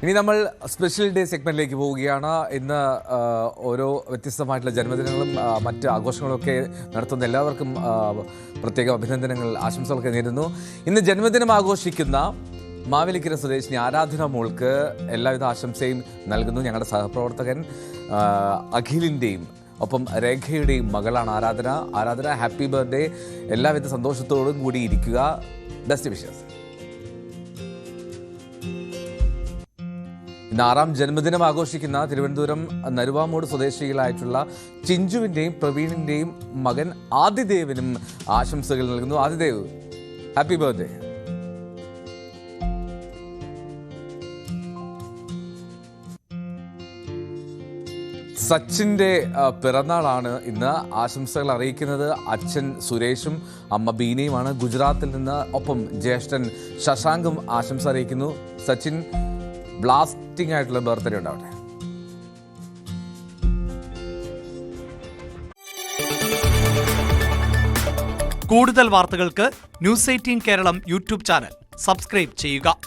ഇനി നമ്മൾ special day സെഗ്മെന്റിലേക്ക് പോവുകയാണ്. ഇന്ന് ഓരോ വ്യത്യസ്തമായിട്ടുള്ള ജന്മദിനങ്ങളും മറ്റ് ആഘോഷങ്ങളൊക്കെ നടത്തുന്ന എല്ലാവർക്കും പ്രത്യേക അഭിനന്ദനങ്ങൾ, ആശംസകളൊക്കെ നേരുന്നു. ഇന്ന് ജന്മദിനം ആഘോഷിക്കുന്ന മാവേലിക്കര സ്വദേശിനി ആരാധന മോൾക്ക് എല്ലാവിധ ആശംസയും നൽകുന്നു. ഞങ്ങളുടെ സഹപ്രവർത്തകൻ അഖിലിൻ്റെയും ഒപ്പം രേഖയുടെയും മകളാണ് ആരാധന. Happy birthday. എല്ലാവിധ സന്തോഷത്തോടും കൂടി ഇരിക്കുക. Best wishes. ഇന്ന് 6ാം ജന്മദിനം ആഘോഷിക്കുന്ന തിരുവനന്തപുരം നരുവാമൂട് സ്വദേശികളായിട്ടുള്ള ചിഞ്ചുവിൻ്റെയും പ്രവീണിൻ്റെയും മകൻ ആദിദേവിനും ആശംസകൾ നൽകുന്നു. Adidev, happy birthday. സച്ചിൻ്റെ പിറന്നാളാണ് ഇന്ന്. ആശംസകൾ അറിയിക്കുന്നത് അച്ഛൻ സുരേഷും അമ്മ ബീനയുമാണ് ഗുജറാത്തിൽ നിന്ന്. ഒപ്പം ജ്യേഷ്ഠൻ ശശാങ്കും ആശംസ അറിയിക്കുന്നു. സച്ചിൻ, ബ്ലാസ്റ്റിംഗ് ആയിട്ടുള്ള ബർത്ത്ഡേ ഉണ്ടാവട്ടെ. കൂടുതൽ വാർത്തകൾക്ക് news 18 Keralam YouTube channel subscribe ചെയ്യുക.